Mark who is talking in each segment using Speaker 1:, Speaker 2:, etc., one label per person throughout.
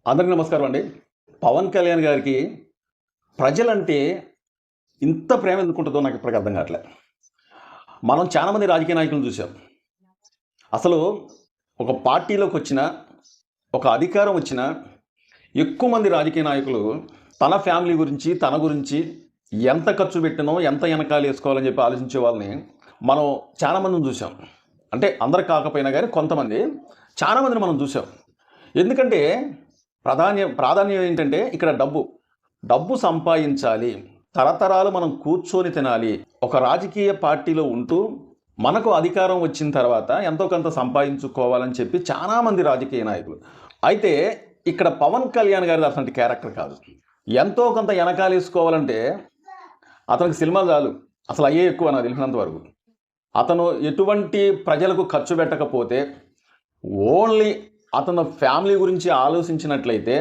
Speaker 1: అందరికీ నమస్కారం అండి. పవన్ కళ్యాణ్ గారికి ప్రజలంటే ఇంత ప్రేమ ఎందుకుంటుందో నాకు ఇప్పటికి అర్థం కావట్లే. మనం చాలామంది రాజకీయ నాయకులను చూసాం. అసలు ఒక పార్టీలోకొచ్చినా, ఒక అధికారం వచ్చినా ఎక్కువ మంది రాజకీయ నాయకులు తన ఫ్యామిలీ గురించి, తన గురించి ఎంత ఖర్చు పెట్టినో, ఎంత ఎనకాలేసుకోవాలని చెప్పి ఆలోచించే వాళ్ళని మనం చాలామందిని చూసాం. అంటే అందరు కాకపోయినా కానీ కొంతమంది, చాలామందిని మనం చూసాం. ఎందుకంటే ప్రాధాన్యం ఏంటంటే ఇక్కడ డబ్బు సంపాదించాలి, తరతరాలు మనం కూర్చొని తినాలి. ఒక రాజకీయ పార్టీలో ఉంటూ మనకు అధికారం వచ్చిన తర్వాత ఎంతో కొంత సంపాదించుకోవాలని చెప్పి చాలామంది రాజకీయ నాయకులు. అయితే ఇక్కడ పవన్ కళ్యాణ్ గారిది అటువంటి క్యారెక్టర్ కాదు. ఎంతో కొంత వెనకాలేసుకోవాలంటే అతనికి సినిమాలు చాలు, అసలు అయ్యే ఎక్కువ నాకు తెలిసినంత వరకు. అతను ఎటువంటి ప్రజలకు ఖర్చు పెట్టకపోతే ఓన్లీ అతను ఫ్యామిలీ గురించి ఆలోచించినట్లయితే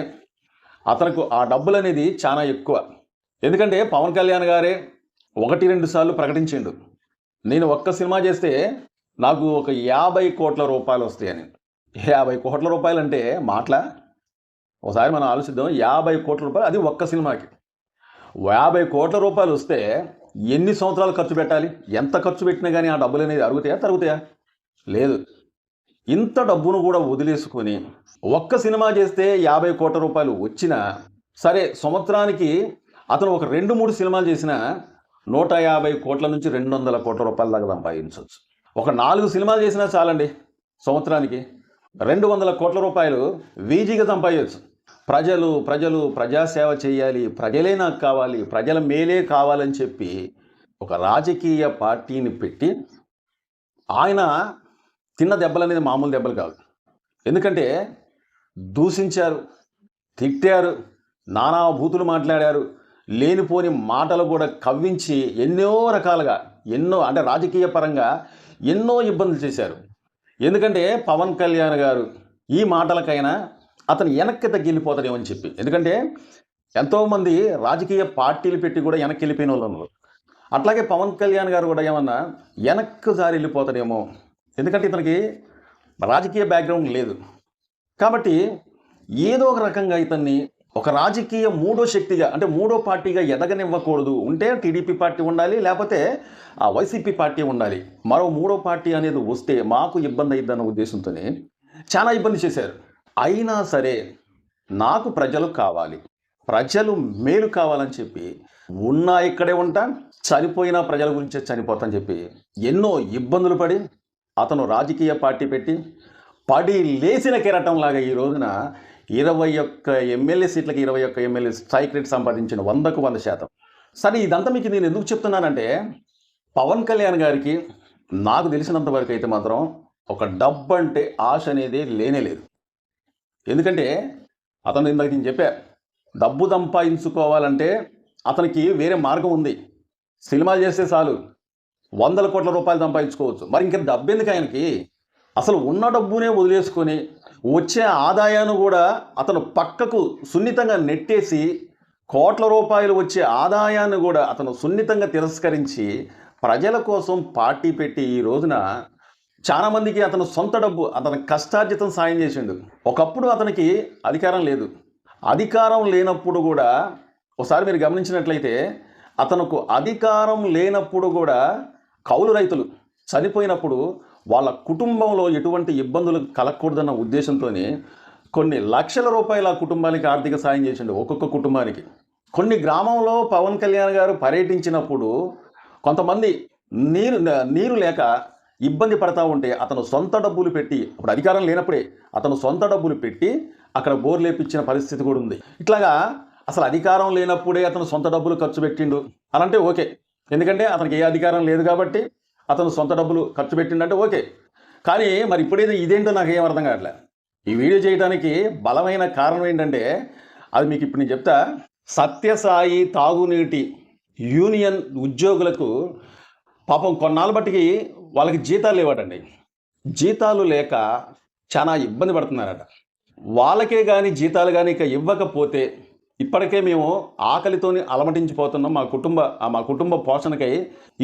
Speaker 1: అతనికి ఆ డబ్బులు అనేది చాలా ఎక్కువ. ఎందుకంటే పవన్ కళ్యాణ్ గారే 1-2 సార్లు ప్రకటించిండు, నేను ఒక్క సినిమా చేస్తే నాకు ఒక 50 కోట్ల రూపాయలు వస్తాయని. 50 కోట్ల రూపాయలు అంటే మాటలా? ఒకసారి మనం ఆలోచిద్దాం. 50 కోట్ల రూపాయలు, అది ఒక్క సినిమాకి. 50 కోట్ల రూపాయలు వస్తే ఎన్ని సంవత్సరాలు ఖర్చు పెట్టాలి? ఎంత ఖర్చు పెట్టినా కానీ ఆ డబ్బులు అనేది తరుగుతాయా? లేదు. ఇంత డబ్బును కూడా వదిలేసుకొని ఒక్క సినిమా చేస్తే 50 కోట్ల రూపాయలు వచ్చినా సరే, సంవత్సరానికి అతను ఒక 2-3 సినిమాలు చేసినా 150 కోట్ల నుంచి 200 కోట్ల రూపాయల దాకా సంపాదించవచ్చు. ఒక 4 సినిమాలు చేసినా చాలండి, సంవత్సరానికి 200 కోట్ల రూపాయలు వీజీగా సంపాదించవచ్చు. ప్రజాసేవ చేయాలి, ప్రజలే నాకు కావాలి, ప్రజల మేలే కావాలని చెప్పి ఒక రాజకీయ పార్టీని పెట్టి ఆయన తిన్న దెబ్బలు అనేది మామూలు దెబ్బలు కాదు. ఎందుకంటే దూషించారు, తిట్టారు, నానా బూతులు మాట్లాడారు, లేనిపోని మాటలు కూడా కవ్వించి ఎన్నో అంటే రాజకీయ పరంగా ఎన్నో ఇబ్బందులు చేశారు. ఎందుకంటే పవన్ కళ్యాణ్ గారు ఈ మాటలకైనా అతను వెనక్కి తగ్గిపోతాడేమని చెప్పి. ఎందుకంటే ఎంతోమంది రాజకీయ పార్టీలు పెట్టి కూడా వెనక్కి వెళ్ళిపోయిన వాళ్ళు ఉన్నారు. అట్లాగే పవన్ కళ్యాణ్ గారు కూడా ఏమన్నా వెనక్కి జారి వెళ్ళిపోతాడేమో. ఎందుకంటే ఇతనికి రాజకీయ బ్యాక్గ్రౌండ్ లేదు కాబట్టి ఏదో ఒక రకంగా ఇతన్ని ఒక రాజకీయ మూడో శక్తిగా, అంటే మూడో పార్టీగా ఎదగనివ్వకూడదు. ఉంటే టీడీపీ పార్టీ ఉండాలి, లేకపోతే ఆ వైసీపీ పార్టీ ఉండాలి. మరో మూడో పార్టీ అనేది వస్తే మాకు ఇబ్బంది అయిద్దన్న ఉద్దేశంతోనే చాలా ఇబ్బంది చేశారు. అయినా సరే నాకు ప్రజలు కావాలి, ప్రజలు మేలు కావాలని చెప్పి ఉన్నా ఇక్కడే ఉంటా, చనిపోయినా ప్రజల గురించే చనిపోతాని చెప్పి ఎన్నో ఇబ్బందులు పడి అతను రాజకీయ పార్టీ పెట్టి పడి లేచిన కెరటంలాగా ఈ రోజున 21 ఎమ్మెల్యే సీట్లకి 21 ఎమ్మెల్యే స్ట్రైక్ రేట్ సంపాదించిన 100కు 100%. సరే, ఇదంతా మీకు నేను ఎందుకు చెప్తున్నానంటే పవన్ కళ్యాణ్ గారికి నాకు తెలిసినంత వరకు అయితే మాత్రం ఒక డబ్బు అంటే ఆశ అనేది లేనే లేదు. ఎందుకంటే అతను ఇందాక నేను చెప్పా, డబ్బు సంపాదించుకోవాలంటే అతనికి వేరే మార్గం ఉంది. సినిమాలు చేస్తే చాలు 100 కోట్ల రూపాయలు సంపాదించుకోవచ్చు. మరి ఇంకా డబ్బు ఎందుకు ఆయనకి? అసలు ఉన్న డబ్బునే వదిలేసుకొని వచ్చే ఆదాయాన్ని కూడా అతను పక్కకు సున్నితంగా నెట్టేసి, కోట్ల రూపాయలు వచ్చే ఆదాయాన్ని కూడా అతను సున్నితంగా తిరస్కరించి ప్రజల కోసం పార్టీ పెట్టి ఈ రోజున చాలామందికి అతను సొంత డబ్బు, అతని కష్టార్జితం సాయం చేసిండు. ఒకప్పుడు అతనికి అధికారం లేదు. అధికారం లేనప్పుడు కూడా ఒకసారి మీరు గమనించినట్లయితే అతనుకు అధికారం లేనప్పుడు కూడా కౌలు రైతులు చనిపోయినప్పుడు వాళ్ళ కుటుంబంలో ఎటువంటి ఇబ్బందులు కలగకూడదన్న ఉద్దేశంతోనే కొన్ని లక్షల రూపాయల కుటుంబానికి ఆర్థిక సాయం చేసిండు, ఒక్కొక్క కుటుంబానికి. కొన్ని గ్రామంలో పవన్ కళ్యాణ్ గారు పర్యటించినప్పుడు కొంతమంది నీరు లేక ఇబ్బంది పడతా ఉంటే అతను సొంత డబ్బులు పెట్టి, అప్పుడు అధికారం లేనప్పుడే అతను సొంత డబ్బులు పెట్టి అక్కడ బోర్ లేపించిన పరిస్థితి కూడా ఉంది. ఇట్లాగా అసలు అధికారం లేనప్పుడే అతను సొంత డబ్బులు ఖర్చు పెట్టిండు అని అంటే ఓకే. ఎందుకంటే అతనికి ఏ అధికారం లేదు కాబట్టి అతను సొంత డబ్బులు ఖర్చు పెట్టిండంటే ఓకే. కానీ మరి ఇప్పుడేదో ఇదేంటో నాకు ఏం అర్థం కావట్లే. ఈ వీడియో చేయడానికి బలమైన కారణం ఏంటంటే అది మీకు ఇప్పుడు నేను చెప్తా. సత్యసాయి తాగునీటి యూనియన్ ఉద్యోగులకు పాపం కొన్నాళ్ళ బట్టికి వాళ్ళకి జీతాలు లేవటండి. జీతాలు లేక చాలా ఇబ్బంది పడుతున్నారట. వాళ్ళకే కానీ జీతాలు కానీ ఇక ఇవ్వకపోతే ఇప్పటికే మేము ఆకలితోని అలమటించిపోతున్నాం. మా కుటుంబ పోషణకై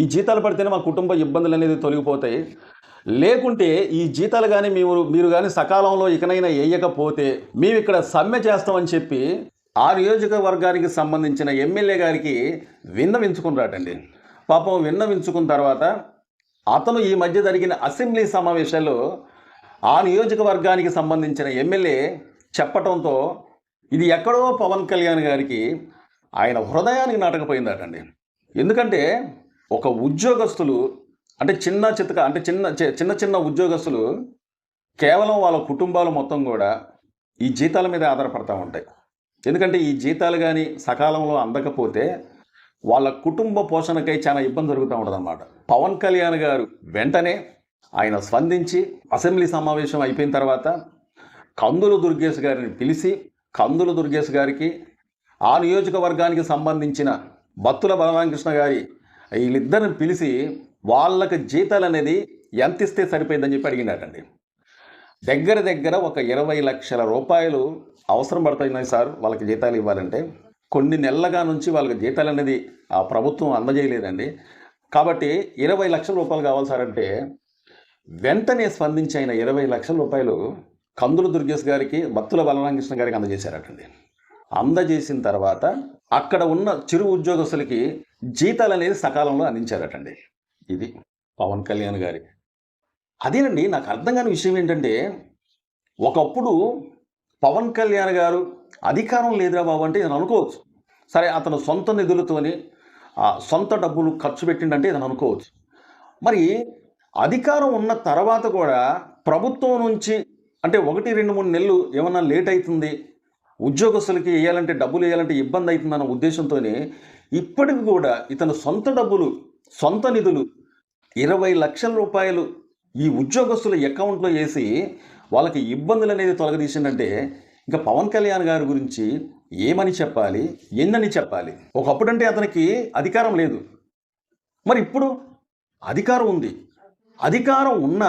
Speaker 1: ఈ జీతాలు పడితేనే మా కుటుంబ ఇబ్బందులు అనేది తొలగిపోతాయి. లేకుంటే ఈ జీతాలు కానీ మీరు కానీ సకాలంలో ఇకనైనా వేయకపోతే మేము ఇక్కడ సమ్మె చేస్తామని చెప్పి ఆ నియోజకవర్గానికి సంబంధించిన ఎమ్మెల్యే గారికి విన్నవించుకున్నారటండి. పాపం విన్నవించుకున్న తర్వాత అతను ఈ మధ్య జరిగిన అసెంబ్లీ సమావేశాల్లో ఆ నియోజకవర్గానికి సంబంధించిన ఎమ్మెల్యే చెప్పటంతో ఇది ఎక్కడో పవన్ కళ్యాణ్ గారికి ఆయన హృదయానికి నాటకపోయిందటండి. ఎందుకంటే ఒక ఉద్యోగస్తులు అంటే చిన్న చిన్న ఉద్యోగస్తులు కేవలం వాళ్ళ కుటుంబాలు మొత్తం కూడా ఈ జీతాల మీద ఆధారపడతా ఉంటాయి. ఎందుకంటే ఈ జీతాలు కానీ సకాలంలో అందకపోతే వాళ్ళ కుటుంబ పోషణకై చాలా ఇబ్బంది జరుగుతూ ఉంటుంది అన్నమాట. పవన్ కళ్యాణ్ గారు వెంటనే ఆయన స్పందించి అసెంబ్లీ సమావేశం అయిపోయిన తర్వాత కందుల దుర్గేష్ గారిని పిలిచి కందుల దుర్గేష్ గారికి ఆ నియోజకవర్గానికి సంబంధించిన బత్తుల బలరామకృష్ణ గారి వీళ్ళిద్దరిని పిలిచి వాళ్ళకి జీతాలు అనేది ఎంత ఇస్తే సరిపోయిందని చెప్పి అడిగినారండి. దగ్గర ఒక 20 లక్షల రూపాయలు అవసరం పడుతున్నాయి సార్ వాళ్ళకి జీతాలు ఇవ్వాలంటే. కొన్ని నెలలుగా నుంచి వాళ్ళకి జీతాలు అనేది ఆ ప్రభుత్వం అందజేయలేదండి. కాబట్టి 20 లక్షల రూపాయలు కావాలి సార్ అంటే వెంటనే స్పందించి ఆయన 20 లక్షల రూపాయలు కందుల దుర్గేష్ గారికి బత్తుల బలరామకృష్ణ గారికి అందజేశారటండి. అందజేసిన తర్వాత అక్కడ ఉన్న చిరు ఉద్యోగస్తులకి జీతాలు అనేది సకాలంలో అందించారటండి. ఇది పవన్ కళ్యాణ్ గారి. అదేనండి నాకు అర్థం కాని విషయం ఏంటంటే, ఒకప్పుడు పవన్ కళ్యాణ్ గారు అధికారం లేదురా బాబు అంటే నేను అనుకోవచ్చు. సరే అతను సొంత నిధులతోని సొంత డబ్బులు ఖర్చు పెట్టిండంటే నేను అనుకోవచ్చు. మరి అధికారం ఉన్న తర్వాత కూడా ప్రభుత్వం నుంచి అంటే 1, 2, 3 నెలలు ఏమన్నా లేట్ అవుతుంది, ఉద్యోగస్తులకి వేయాలంటే డబ్బులు వేయాలంటే ఇబ్బంది అవుతుందన్న ఉద్దేశంతోనే ఇప్పటికి కూడా ఇతను సొంత డబ్బులు సొంత నిధులు 20 లక్షల రూపాయలు ఈ ఉద్యోగస్తుల అకౌంట్లో వేసి వాళ్ళకి ఇబ్బందులు అనేది తొలగదీసిందంటే ఇంకా పవన్ కళ్యాణ్ గారి గురించి ఏమని చెప్పాలి, ఎన్నని చెప్పాలి. ఒకప్పుడంటే అతనికి అధికారం లేదు, మరి ఇప్పుడు అధికారం ఉంది. అధికారం ఉన్న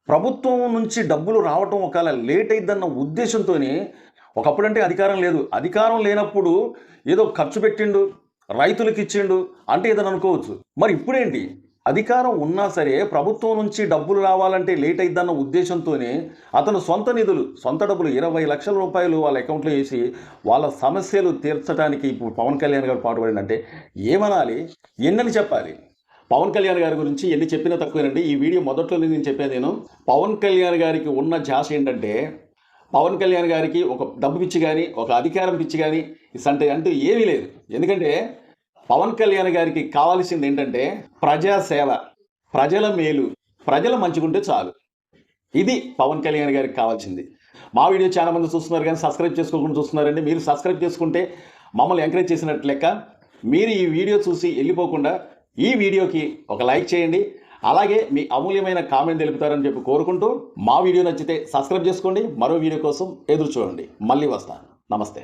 Speaker 1: ప్రభుత్వం నుంచి డబ్బులు రావటం ఒకవేళ లేట్ అయిద్దన్న ఉద్దేశంతోనే ఒకప్పుడంటే అధికారం లేదు, అధికారం లేనప్పుడు ఏదో ఖర్చు పెట్టిండు రైతులకు ఇచ్చిండు అంటే ఏదని అనుకోవచ్చు. మరి ఇప్పుడేంటి అధికారం ఉన్నా సరే ప్రభుత్వం నుంచి డబ్బులు రావాలంటే లేట్ అయిద్దన్న ఉద్దేశంతోనే అతను సొంత నిధులు సొంత డబ్బులు 20 లక్షల రూపాయలు వాళ్ళ అకౌంట్లో వేసి వాళ్ళ సమస్యలు తీర్చడానికి ఇప్పుడు పవన్ కళ్యాణ్ గారు పాటుపడిందంటే ఏమనాలి, ఎన్నని చెప్పాలి. పవన్ కళ్యాణ్ గారి గురించి ఎన్ని చెప్పినా తక్కువేనండి. ఈ వీడియో మొదట్లోనే నేను చెప్పాను. నేను పవన్ కళ్యాణ్ గారికి ఉన్న ధ్యాస ఏంటంటే పవన్ కళ్యాణ్ గారికి ఒక డబ్బు పిచ్చి కానీ ఒక అధికారం పిచ్చి కానీ అంటూ ఏమీ లేదు. ఎందుకంటే పవన్ కళ్యాణ్ గారికి కావాల్సింది ఏంటంటే ప్రజాసేవ, ప్రజల మేలు, ప్రజల మంచిగుంటే చాలు. ఇది పవన్ కళ్యాణ్ గారికి కావాల్సింది. మా వీడియో చాలా మంది చూస్తున్నారు కానీ సబ్స్క్రైబ్ చేసుకోకుండా చూస్తున్నారండి. మీరు సబ్స్క్రైబ్ చేసుకుంటే మమ్మల్ని ఎంకరేజ్ చేసినట్లు లెక్క. మీరు ఈ వీడియో చూసి వెళ్ళిపోకుండా ఈ వీడియోకి ఒక లైక్ చేయండి, అలాగే మీ అమూల్యమైన కామెంట్ తెలుపుతారని చెప్పి కోరుకుంటూ మా వీడియో నచ్చితే సబ్స్క్రైబ్ చేసుకోండి. మరో వీడియో కోసం ఎదురు చూడండి. మళ్ళీ వస్తాను. నమస్తే.